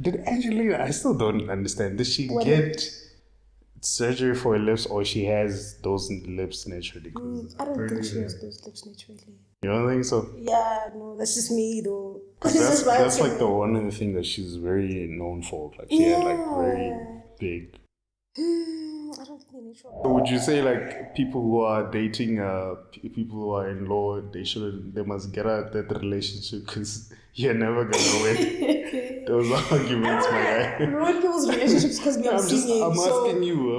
Did Angelina? I still don't understand. Did she get surgery for her lips, or she has those lips naturally? I don't think she has those lips naturally. You don't think so? Yeah, no, that's just me though. That's like the one of the things that she's very known for. Like she had like very big. I don't think they're natural. So would you say like people who are dating people who are in law, they must get out that relationship because you're never gonna win those arguments, my guy. Ruin people's relationships because we are singing. I'm asking you.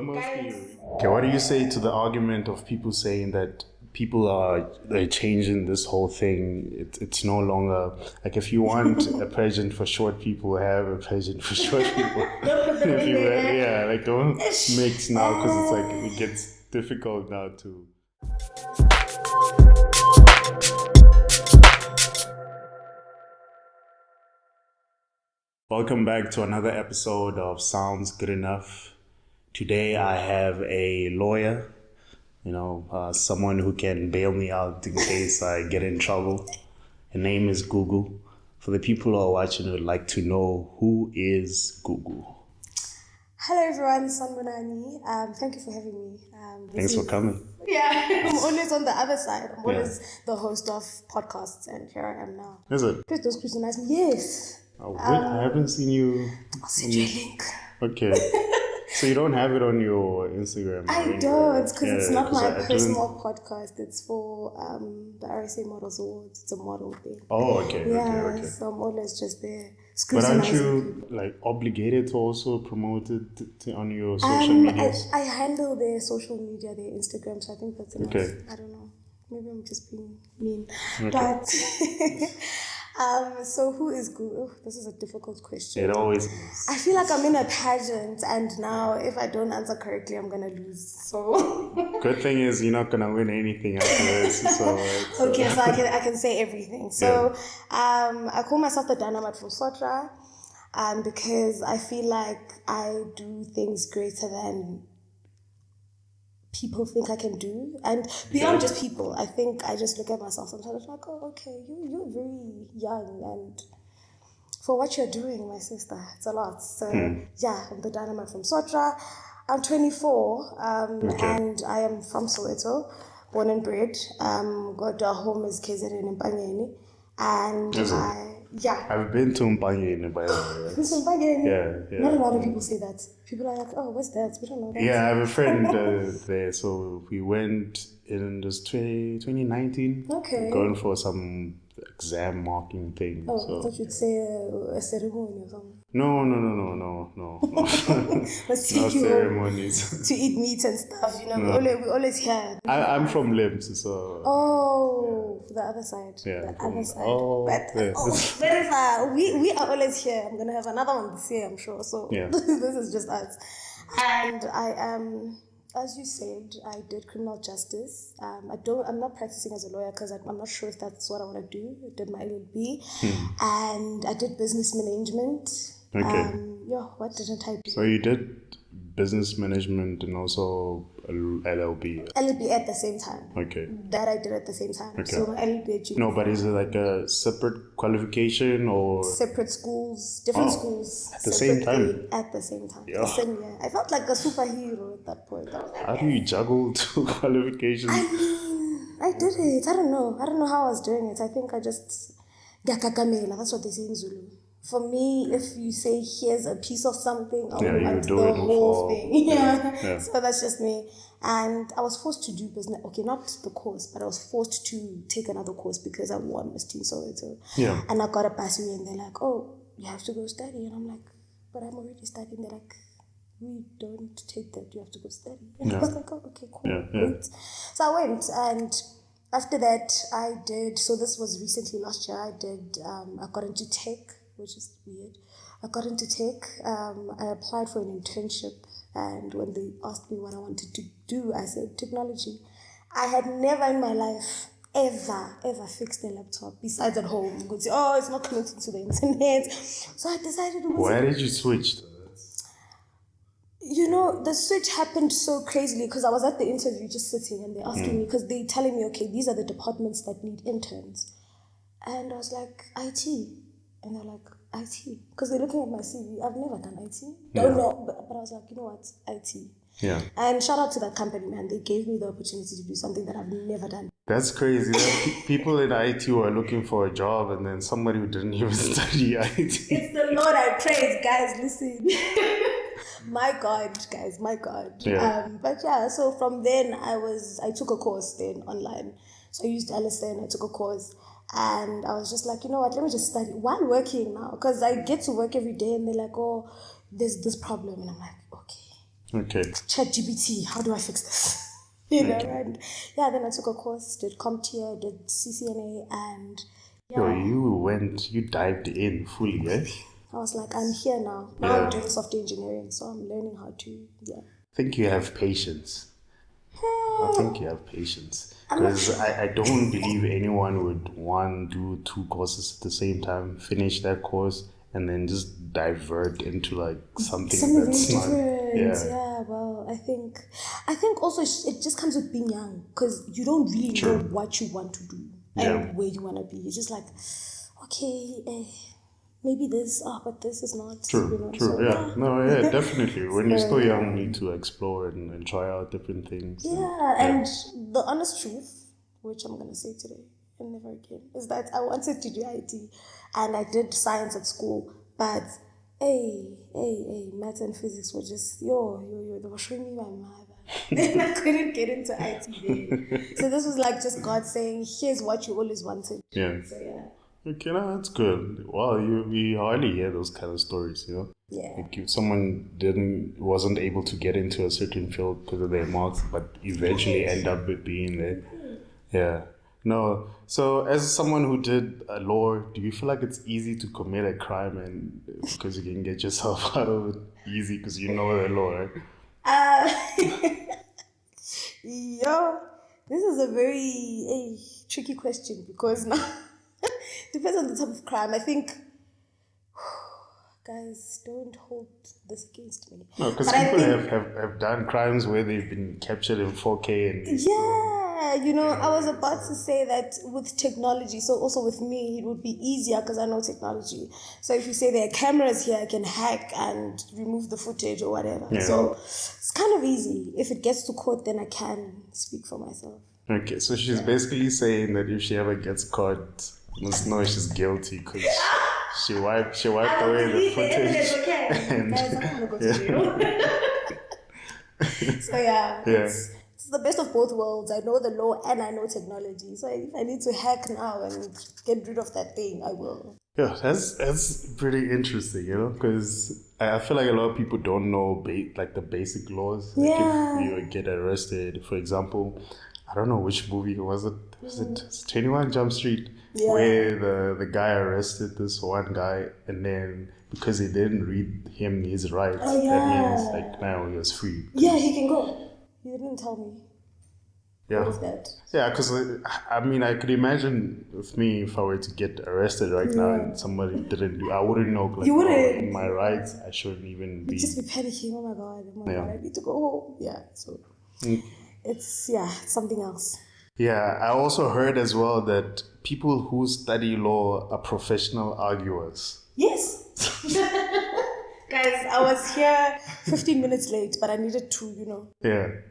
Okay, what do you say to the argument of people saying that people are changing this whole thing? It's no longer like if you want a pageant for short people, have a pageant for short people. Don't mix now because it's like it gets difficult now too. Welcome back to another episode of Sounds Good Enough. Today I have a lawyer, someone who can bail me out in case I get in trouble. Her name is Gugu. For the people who are watching who would like to know, who is Gugu? Hello everyone, Sanbonani. Thank you for having me. Thanks for coming. Yeah, I'm always on the other side. I'm always the host of podcasts, and here I am now. Is it? Please don't scrutinize me. Yes. I haven't seen you. I'll send you a link. Okay. So you don't have it on your Instagram? I don't, because it's not my personal podcast. It's for the RSA Models Awards. It's a model thing. Oh, okay. Yeah, okay. so I'm always just there. But aren't you obligated to also promote it on your social media? I handle their social media, their Instagram, so I think that's enough. Okay. I don't know. Maybe I'm just being mean. Okay. But so who is Gugu? This is a difficult question. It always is. I feel like I'm in a pageant, and now if I don't answer correctly, I'm gonna lose. So good thing is you're not gonna win anything after this. So I can say everything. So I call myself the dynamite from Sotra, because I feel like I do things greater than people think I can do, and beyond just people. I think I just look at myself sometimes like, oh, okay, you're very young, and for what you're doing, my sister, it's a lot. So yeah, I'm the dynamite from Sotra. I'm 24, and I am from Soweto, born and bred. Got our home is KZN in Mpangeni, and I've been to Mpangeni, by the way. Been to Mpangeni? Yeah. Not a lot of people say that. People are like, oh, what's that? We don't know that. Yeah, I have a friend there, so we went in this 2019. Okay. Going for some exam marking thing. Oh, so. I thought you'd say a ceremony or something. No. Let's no take you ceremonies. to eat meat and stuff, No. We always hear. I'm from Limbs, so. Oh, the other side. Yeah. The other side. Oh, Very far. We are always here. I'm gonna have another one this year, I'm sure. So this is just us. And I am, as you said, I did criminal justice. I'm not practicing as a lawyer because I'm not sure if that's what I want to do. I did my LLB, and I did business management. Okay. What didn't I do? So you did business management and also LLB. LLB at the same time. Okay. That I did at the same time. Okay. So LLB at No, but is it like a separate qualification or separate schools, different schools at the same time? At the same time. Yeah. The same year. I felt like a superhero at that point. How do you juggle two qualifications? I mean, I did it. I don't know how I was doing it. I think I just gakakamela. That's what they say in Zulu. For me, if you say here's a piece of something, I want the whole thing. Yeah. So that's just me. And I was forced to do business. Okay, not the course, but I was forced to take another course because I won Miss Teen Soweto. Yeah. And I got a bursary, and they're like, "Oh, you have to go study." And I'm like, "But I'm already studying." They're like, "We don't take that. You have to go study." And I was like, "Oh, okay, cool." Yeah. So I went, and after that, I did. So this was recently last year. I got into tech, which is weird. I got into tech. I applied for an internship, and when they asked me what I wanted to do, I said technology. I had never in my life ever fixed a laptop besides at home. You could say, oh, it's not connected to the internet. So I decided. Why did you switch? The switch happened so crazily because I was at the interview just sitting, and they're asking me, because they're telling me, okay, these are the departments that need interns. And I was like, IT. And they're like, IT. Because they're looking at my CV. I've never done IT. Don't know. But I was like, you know what? IT. Yeah. And shout out to that company, man. They gave me the opportunity to do something that I've never done. That's crazy. People in IT who are looking for a job and then somebody who didn't even study IT. It's the Lord I praise, guys. Listen. My God, guys, my God. Yeah. But yeah, so from then I took a course then online. So I used LSN, I took a course. And I was just like, you know what, let me just study while working now. Because I get to work every day and they're like, oh, there's this problem. And I'm like, okay. ChatGPT, how do I fix this? You know, and yeah, then I took a course, did CompTIA, did CCNA, and yeah. You dived in fully, eh? I was like, I'm here now. Now I'm doing software engineering, so I'm learning how to, I think you have patience. Because I don't believe anyone would want to do 2 courses at the same time, finish that course, and then just divert into like something that's not. Yeah, well, I think also it just comes with being young, because you don't really know what you want to do and where you want to be. You're just like, okay, maybe this, but this is not. True. Definitely. When you're still young, you need to explore and try out different things. And the honest truth, which I'm going to say today and never again, is that I wanted to do IT and I did science at school, but maths and physics were just, they were showing me my mother. Then I couldn't get into IT then. So this was like just God saying, here's what you always wanted. Yeah. So yeah. Okay, no, that's good. Wow, we hardly hear those kind of stories, you know? Yeah. Like if someone wasn't able to get into a certain field because of their marks, but eventually end up being there. Yeah. No, so as someone who did law, do you feel like it's easy to commit a crime and because you can get yourself out of it easy because you know the law, right? This is a very tricky question because now depends on the type of crime. I think, guys, don't hold this against me. No, because people have done crimes where they've been captured in 4K and I was about to say that with technology, so also with me, it would be easier because I know technology. So if you say there are cameras here, I can hack and remove the footage or whatever. Yeah. So it's kind of easy. If it gets to court, then I can speak for myself. Okay, so she's basically saying that if she ever gets caught, you must know she's guilty because she wiped away the footage. Okay. And, guys, I'm gonna go to jail. So it's the best of both worlds. I know the law and I know technology. So if I need to hack now and get rid of that thing, I will. Yeah, that's pretty interesting, because I feel like a lot of people don't know like the basic laws. Like if you get arrested, for example, I don't know which movie was it. Was it 21 Jump Street? Yeah. Where the guy arrested this one guy and then because he didn't read him his rights, that means like now he was free. Yeah, he can go. You didn't tell me. Yeah. What is that? Yeah, because I mean, I could imagine with me if I were to get arrested right now and somebody didn't do, I wouldn't know. Like, you wouldn't. My rights, I shouldn't even be. You'd just be panicking. Oh my god, I need to go home. Yeah, so it's something else. Yeah, I also heard as well that people who study law are professional arguers. Yes. Guys, I was here 15 minutes late, but I needed to,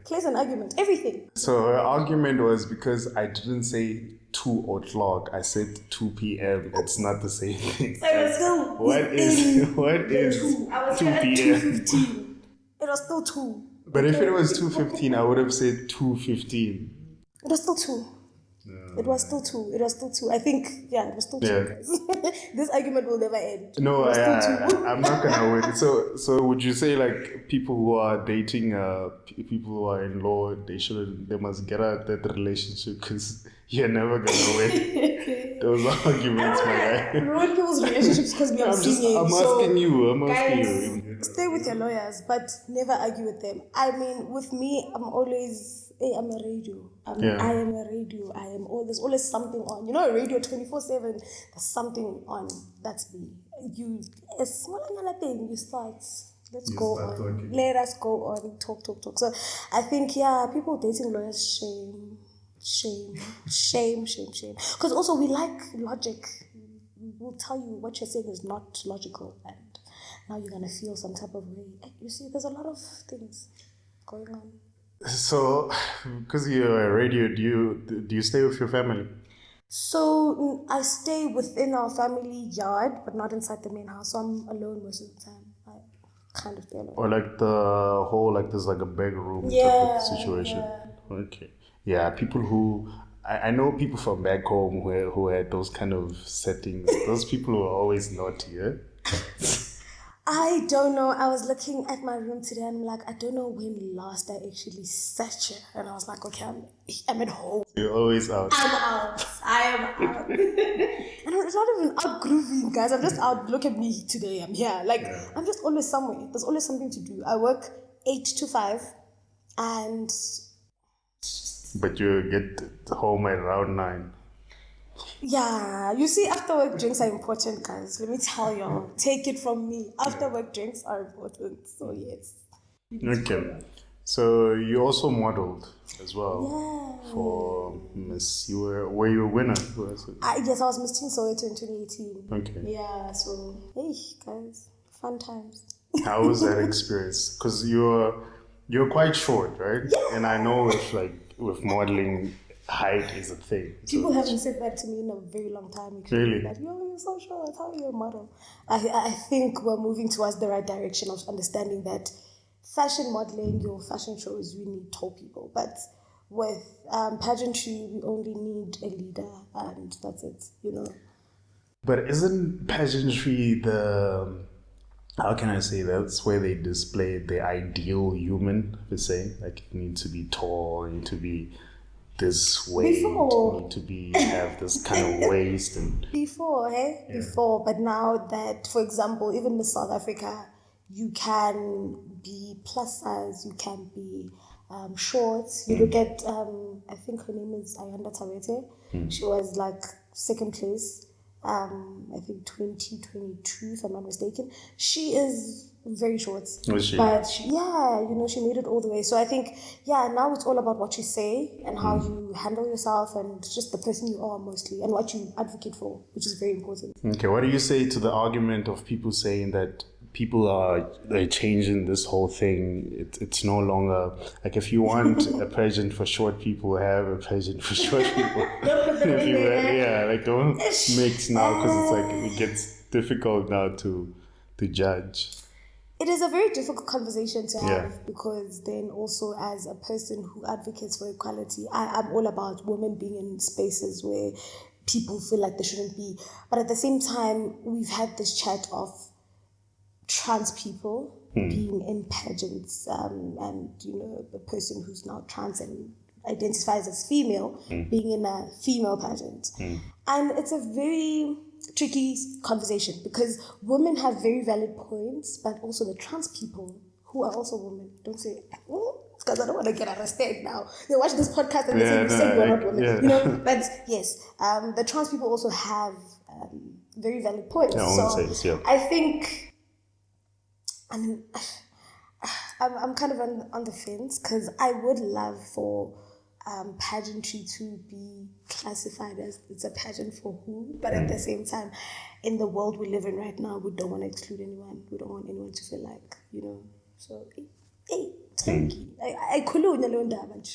place an argument, everything. So her argument was because I didn't say 2 o'clock, I said 2 p.m. It's not the same thing. So it was still what is 2? I was 2 here at p.m. 2:15. It was still 2. But if it was 2:15, I would have said 2:15. It was still 2. It was still 2. I think, it was still 2, guys. This argument will never end. No, I'm not going to win. So would you say, like, people who are dating people who are in law, they must get out of that relationship because you're never going to win those arguments, my guy. Ruin people's relationships because we are singing. I'm asking you. Guys, stay with your lawyers, but never argue with them. I mean, with me, I'm always... I'm a radio. I am a radio. There's always something on. You know, a radio 24/7. There's something on. That's me. A small another thing. You start. Let's go on. Talking. Let us go on. Talk. So I think people dating lawyers, shame. Because also we like logic. will tell you what you're saying is not logical, and now you're gonna feel some type of way. You see, there's a lot of things going on. So, because you're a radio, do you stay with your family? So I stay within our family yard, but not inside the main house. So I'm alone most of the time. I kind of stay alone. Or like the whole, like there's like a big room type of situation. Yeah. Okay. Yeah, people who I know people from back home who had those kind of settings. Those people were always naughty, yeah? I don't know. I was looking at my room today and I'm like, I don't know when last I actually sat here. And I was like, okay, I'm at home. You're always out. I'm out. I am out. And it's not even out grooving, guys. I'm just out. Look at me today. I'm here. Like, I'm just always somewhere. There's always something to do. I work 8 to 5 and... But you get home at around 9. Yeah, you see, after work drinks are important, guys. Let me tell you, take it from me. After work drinks are important. So yes. Okay, so you also modeled as well for Miss. Were you a winner? Yes, I was Miss Teen Soweto in 2018. Okay. Yeah, so hey guys, fun times. How was that experience? Because you're quite short, right? Yeah. And I know with modeling, height is a thing. People haven't said that to me in a very long time. Really? Like, you're so short. How are you a model? I think we're moving towards the right direction of understanding that fashion modeling, your fashion shows, we need tall people. But with pageantry, we only need a leader, and that's it, But isn't pageantry how can I say that's where they display the ideal human, per se? Like, you need to be tall, you need to be this weight, you need to have this kind of waist. Before, but now that, for example, even in South Africa, you can be plus size, you can be short. You look at, I think her name is Ayanda Tawete. She was like second place. I think 2022, if I'm not mistaken. She is very short. Was she? But she made it all the way. So I think, now it's all about what you say and how you handle yourself and just the person you are mostly and what you advocate for, which is very important. Okay, what do you say to the argument of people saying that people are changing this whole thing? It's no longer like, if you want a pageant for short people, have a pageant for short people. Don't mix now, because it's like it gets difficult now to judge. It is a very difficult conversation to have because then also as a person who advocates for equality, I'm all about women being in spaces where people feel like they shouldn't be. But at the same time, we've had this chat of trans people being in pageants and the person who's now trans and identifies as female being in a female pageant. And it's a very tricky conversation because women have very valid points, but also the trans people who are also women don't say, because I don't want to get arrested now. They watch this podcast and they say, you said we're not women. But yes, the trans people also have very valid points. I think I'm kind of on the fence because I would love for pageantry to be classified as it's a pageant for who, but at the same time, in the world we live in right now, we don't want to exclude anyone. We don't want anyone to feel like, so I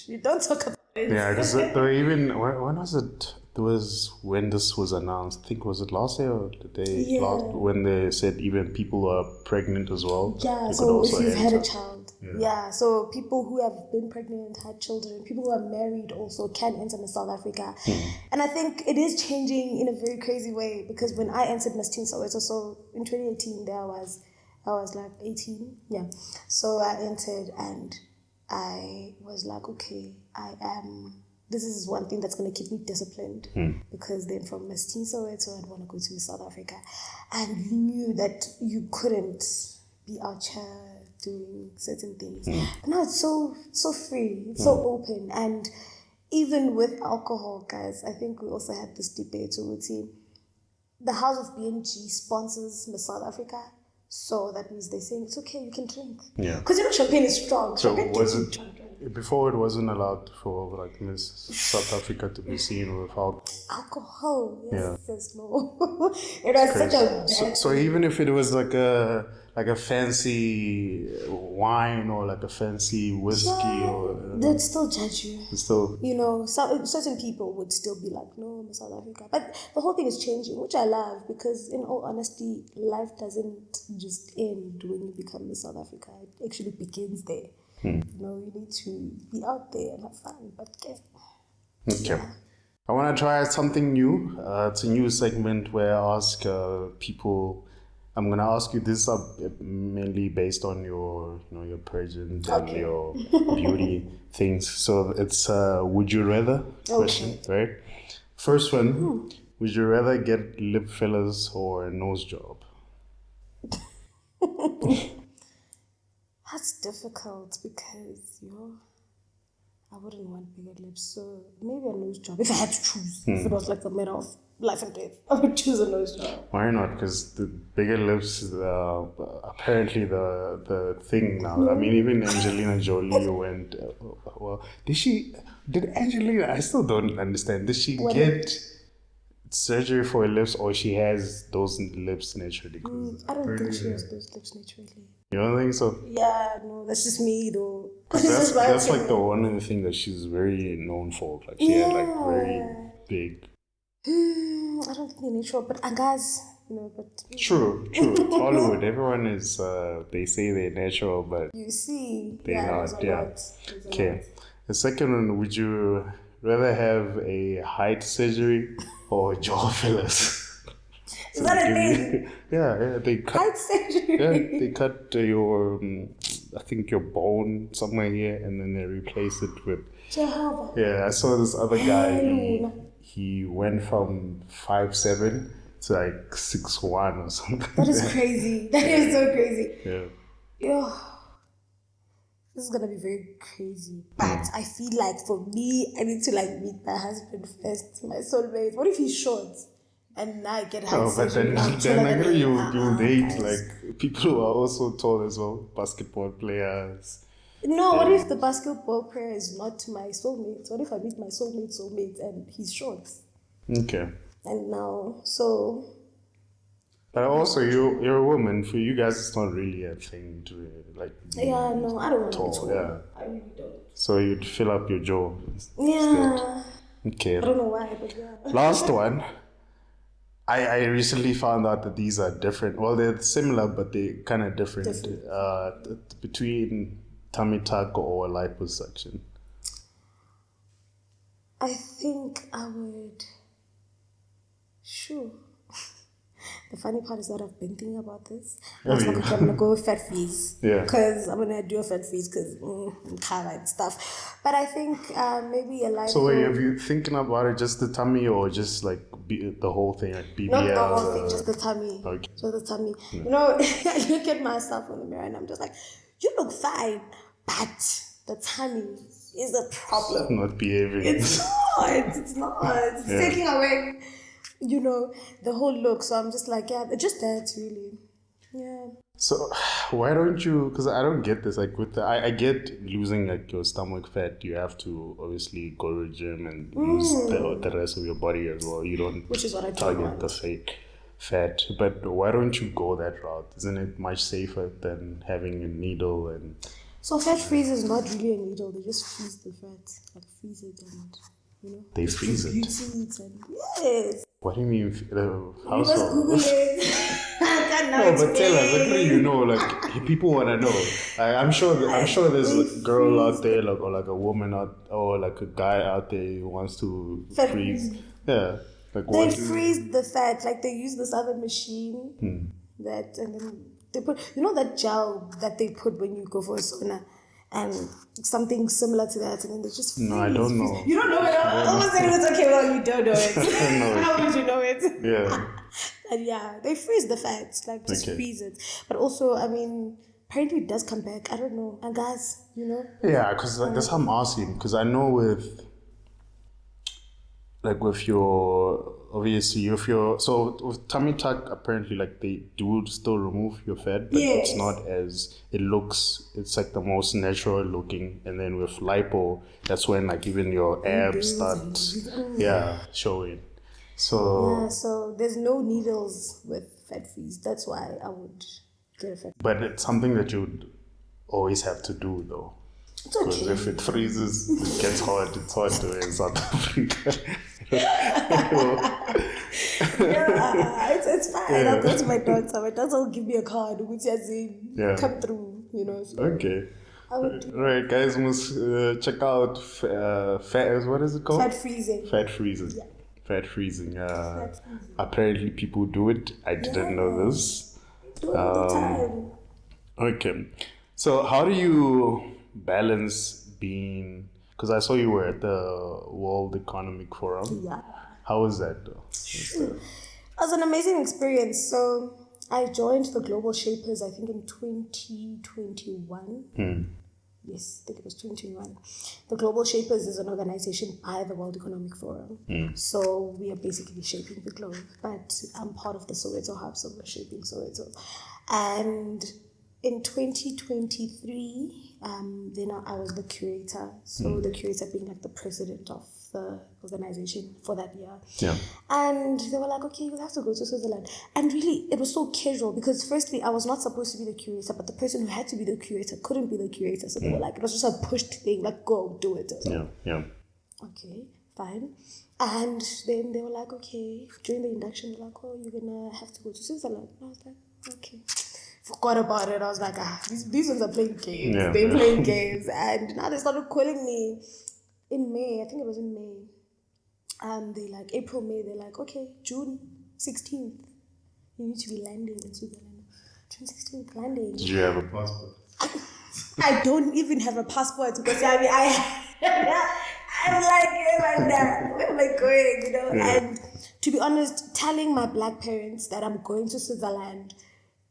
you don't talk about it. Yeah, because even when was it? It was when this was announced. I think, was it last year or the day when they said even people who are pregnant as well? Yeah, so if you've had a child. Yeah, so people who have been pregnant, had children, people who are married also can enter Miss South Africa. And I think it is changing in a very crazy way because when I entered Miss Teen Soweto, so in 2018 I was like 18. Yeah. So I entered and I was like, okay, this is one thing that's going to keep me disciplined because then from Miss Teen Soweto, I'd want to go to South Africa. And you knew that you couldn't be out here doing certain things. But now it's so free, it's so open. And even with alcohol, guys, I think we also had this debate with the House of BNG sponsors Miss South Africa. So that means they're saying it's okay, you can drink. Yeah. Because champagne is strong. So champagne was it before it wasn't allowed for like Miss South Africa to be seen with alcohol. Yes, Yeah. yes, no. It was such a bad So even if it was like a fancy wine or like a fancy whiskey or they'd still judge you. still You know, certain people would still be like, no, Miss South Africa. But the whole thing is changing, which I love because, in all honesty, life doesn't just end when you become Miss South Africa. It actually begins there. You know, you need to be out there and have fun. But okay. I want to try something new. It's a new segment where I ask people. I'm going to ask you this mainly based on your, your pageant and your beauty things. So it's would you rather question, right? First one, would you rather get lip fillers or a nose job? that's difficult because, I wouldn't want bigger lips. So maybe a nose job if I had to choose. If it was like a matter of life and death, I would choose a nose job. Why not? Because the bigger lips, apparently the thing now. I mean, even Angelina Jolie went. Well, did Angelina? I still don't understand. Did she get surgery for her lips, or she has those lips naturally? I don't think she has those lips naturally. You don't think so? Yeah, no, that's just me though. That's like the one thing that she's very known for. Like she had like very big. I don't think they're natural, but guys, but True. It's Hollywood. Everyone is. They say they're natural, but you see, they're not. Yeah. There's a Okay. lot. The second one, would you rather have a height surgery or jaw fillers? Is that a thing? Yeah, they cut. Height surgery. Yeah, they cut your, I think your bone somewhere here, and then they replace it with. Jehovah. Yeah, I saw this other guy. He went from 5'7" to like 6'1" or something. That is crazy. That is so crazy. Yeah. Yo, this is gonna be very crazy. But I feel like for me, I need to like meet my husband first, my soulmate. What if he's short? And I get height Oh, but surgery. then I know you date like people who are also tall as well, basketball players. No, what if the basketball player is not my soulmate? What if I meet my soulmate and he's short? Okay. And now, so... But also, you're a woman. For you guys, it's not really a thing to like. Yeah, no, I don't want to be tall. tall. Yeah. I really don't. So you'd fill up your jaw. Yeah. Okay. I don't know why, but yeah. Last one. I recently found out that these are different. Well, they're similar, but they're kind of different. Between tummy tuck or liposuction. I think I would... Sure. The funny part is that I've been thinking about this. I was like, okay, I'm going to go with fat freeze. Yeah. Because I'm going to do a fat freeze because I'm cara and stuff. But I think maybe a lipo... So wait, have you thinking about it just the tummy or just like the whole thing, like BBL? Not the whole thing, just the tummy. Okay. Just the tummy. You know, I look at myself in the mirror and I'm just like, you look fine, but the tummy is a problem. Not behaving. It's not. It's taking away, the whole look. So I'm just like, yeah, just that really. Yeah. So why don't you? Because I don't get this. Like with I get losing like your stomach fat. You have to obviously go to the gym and lose the rest of your body as well. You don't. Which is what I target want. the fake fat. But why don't you go that route? Isn't it much safer than having a needle and? So fat freeze is not really a needle. They just freeze the fat, like freeze it and They freeze it. Yes. What do you mean? How You must so? Google it. I can't now No, but tell us. explain. What do like people want to know. Like, I'm sure there's a girl out there, like or like a woman or like a guy out there who wants to Fat freeze. Yeah, like They what? freeze the fat, like they use this other machine that, and then they put, that gel that they put when you go for a sauna, and something similar to that, and then they just freeze. No, I don't know. You don't know it? I almost said it was okay, well, you don't know it. I know it. How would you know it? Yeah. And yeah, they freeze the fat, like just Okay. freeze it. But also, I mean, apparently it does come back. I don't know. And guys, Yeah, because that's how I'm asking. Because I know with like with your, obviously if you're, so with tummy tuck, apparently like they do still remove your fat, but Yes. it's not as, it looks, it's like the most natural looking. And then with lipo, that's when like even your abs start, showing. So, Yeah, so there's no needles with fat freeze. That's why I would get a fat. but it's something that you'd always have to do though. It's okay. Because if it freezes, it gets hot. It's hot in South Africa. It's fine. Yeah. I'll go to my doctor. My doctor will give me a card which has come through, you know. So Okay. I would do. Right, guys, must check out fat. What is it called? Fat freezing. Fat freezing. Yeah. Fat freezing. Fat freezing. Apparently, people do it. I didn't know this. Do it all the time. Okay. So, how do you balance being? Because I saw you were at the World Economic Forum. Yeah. How was that, though? It was an amazing experience. So I joined the Global Shapers, I think in 2021. Yes, I think it was 2021. The Global Shapers is an organization by the World Economic Forum. So we are basically shaping the globe. But I'm part of the SOWETO hub, so we're shaping Soweto. And in 2023, then I was the curator. So the curator being like the president of the organization for that year. Yeah. And they were like, okay, you have to go to Switzerland. And really, it was so casual because firstly, I was not supposed to be the curator, but the person who had to be the curator couldn't be the curator. So they were like, it was just a pushed thing, like, go do it. So, Yeah. okay, fine. And then they were like, okay, during the induction, they're like, oh, you're going to have to go to Switzerland. And I was like, okay. Forgot about it. I was like, these ones are playing games. Yeah. They're playing games. And now they started calling me in May. I think it was in May. They like, April, May, they're like, okay, June 16th, you need to be landing in Switzerland. June 16th, landing. Did you have a passport? I don't even have a passport because I'm like, where am I going, you know? Yeah. And to be honest, telling my black parents that I'm going to Switzerland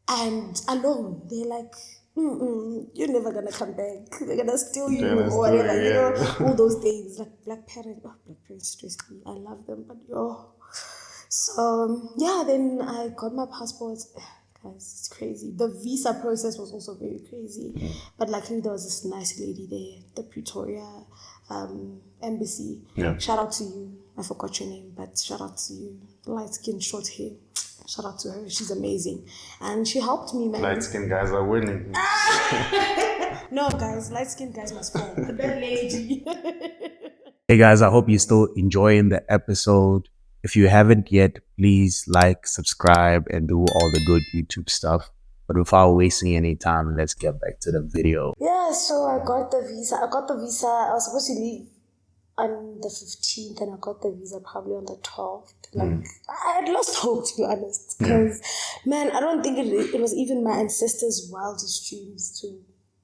and alone, they're like, you're never gonna come back. They're gonna steal you or whatever, you know, all those things. Like black parents stress me. I love them, but So yeah, then I got my passport. Guys, it's crazy. The visa process was also very crazy, but luckily there was this nice lady there, the Pretoria embassy. Yeah. Shout out to you. I forgot your name, but shout out to you. Light skin, short hair. Shout out to her. She's amazing. And she helped me, man. Light-skinned guys are winning. No, guys. Light-skinned guys must fall. That lady. Hey guys, I hope you're still enjoying the episode. If you haven't yet, please like, subscribe, and do all the good YouTube stuff. But without wasting any time, let's get back to the video. Yeah, so I got the visa. I was supposed to leave on the 15th and I got the visa probably on the 12th. Like, I had lost hope, to be honest. Because, man, I don't think it was even my ancestors' wildest dreams to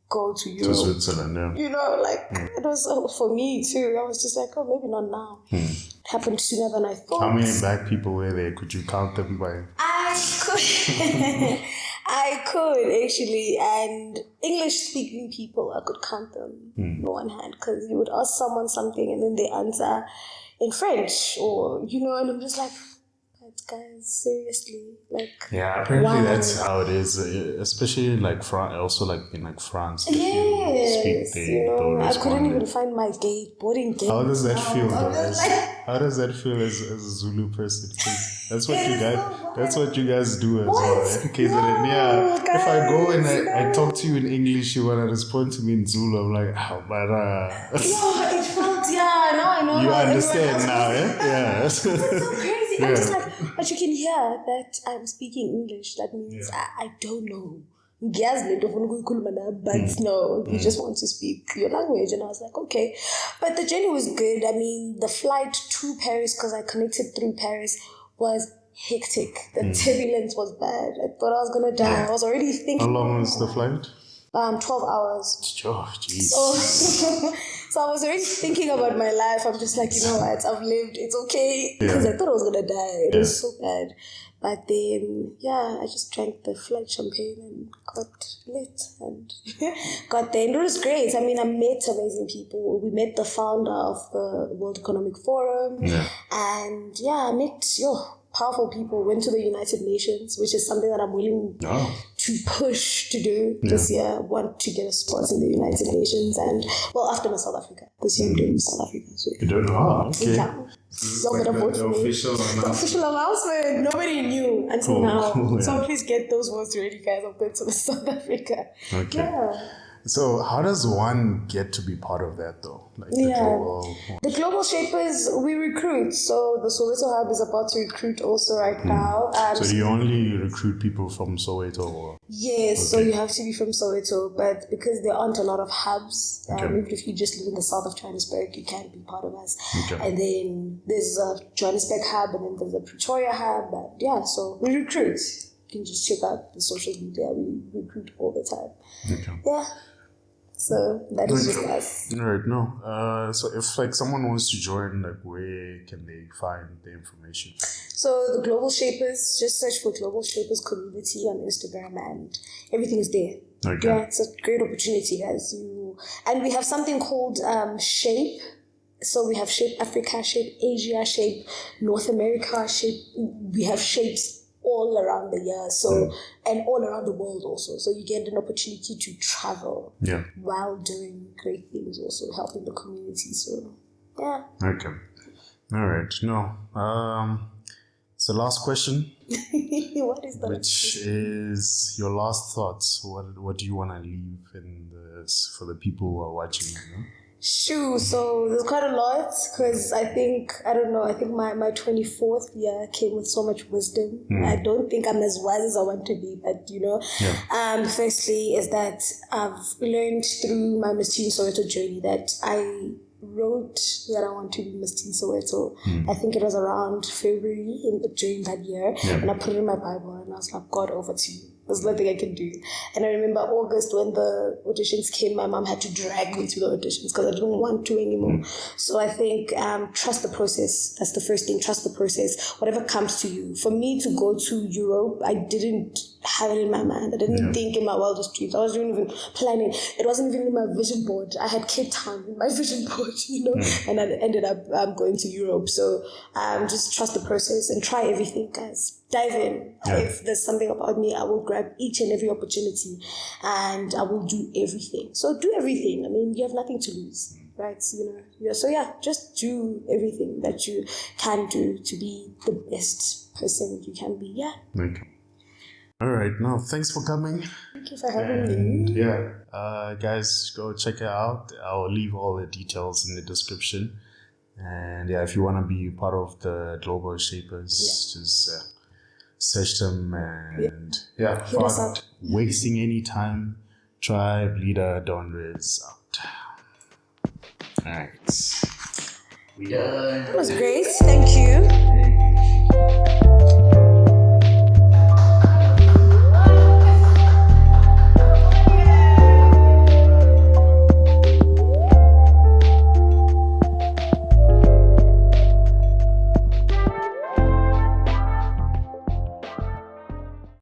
go to Europe. To Switzerland, yeah. You know, like, it was for me too. I was just like, oh, maybe not now. It happened sooner than I thought. How many black people were there? Could you count them by? I could actually, and English-speaking people, I could count them on one hand because you would ask someone something and then they answer in French or, you know, and I'm just like, but guys, seriously, like, Yeah, apparently wow. that's how it is, especially in like France, also like in like France. If Yes, you speak, you know, I couldn't even respond. find my boarding gate. How does that feel, though? was like- How does that feel as a Zulu person? 'Cause that's what It you is guys. so hard. That's what you guys do as What? well. In KZN. Yeah. No, If I go and guys, I no. talk to you in English, you wanna respond to me in Zulu. I'm like, but No, it felt, now I know. you how understand everyone now, else eh? Yeah. It's so crazy. Yeah. I'm just like, but you can hear that I'm speaking English. That means I don't know. But no, you just want to speak your language. And I was like, okay. But the journey was good. I mean, the flight to Paris, because I connected through Paris, was hectic. The turbulence was bad. I thought I was going to die. I was already thinking. How long was the flight? 12 hours. Oh, jeez. So I was already thinking about my life. I'm just like, you know what? I've lived. It's okay. Because I thought I was going to die. It was so bad. But then, yeah, I just drank the flight champagne and got lit and got there. And it was great. I mean, I met amazing people. We met the founder of the World Economic Forum. And yeah, I met powerful people. Went to the United Nations, which is something that I'm willing to push to do this year. Want to get a spot in the United Nations. And, well, after my South Africa. This year I'm doing South Africa. So. You don't know? Okay. Yeah. Like the official announcement. Nobody knew until now. So please get those votes ready, guys. I'm going to South Africa. Okay. Yeah. So how does one get to be part of that though? Like the global shapers, we recruit. So the Soweto Hub is about to recruit also right now. So do you only recruit people from Soweto? Or? Yes, so you have to be from Soweto, but because there aren't a lot of hubs, even if you just live in the south of Johannesburg, you can be part of us. And then there's a Johannesburg hub, and then there's a Pretoria hub. But so we recruit. You can just check out the social media. We recruit all the time. Yeah. So that is just us. Right. No. So if like someone wants to join, like where can they find the information? So the Global Shapers, just search for Global Shapers Community on Instagram and everything is there. Okay. Yeah, it's a great opportunity, guys. And we have something called Shape. So we have Shape Africa, Shape Asia, Shape North America, Shape. We have shapes all around the year, and all around the world also. So you get an opportunity to travel while doing great things, also helping the community. So yeah. Okay. All right. No. So last question. What is that? Which is your last thoughts? What do you want to leave in this for the people who are watching? You know? So there's quite a lot because I think my 24th year came with so much wisdom. I don't think I'm as wise as I want to be, but firstly is that I've learned through my Miss Teen Soweto journey that I wrote that I want to be Miss Teen Soweto. I think it was around February during that year, and I put it in my Bible and I was like, God, over to you. There's nothing I can do. And I remember August when the auditions came, my mom had to drag me to the auditions because I didn't want to anymore. So I think trust the process. That's the first thing. Trust the process. Whatever comes to you. For me to go to Europe, I didn't have it in my mind. I didn't think in my wildest dreams. I wasn't even planning. It wasn't even in my vision board. I had Cape Town in my vision board, and I ended up going to Europe. So just trust the process and try everything, guys. Dive in. If there's something about me, I will grab each and every opportunity and I will do everything. So do everything. I mean, you have nothing to lose, right? Just do everything that you can do to be the best person you can be. Yeah. Okay. All right. No, thanks for coming. Thank you for having me. Yeah. Guys, go check it out. I'll leave all the details in the description. And if you want to be part of the Global Shapers, just search them and without wasting any time, Tribe Leader Don Riz out. All right. We done. That was great. Thank you.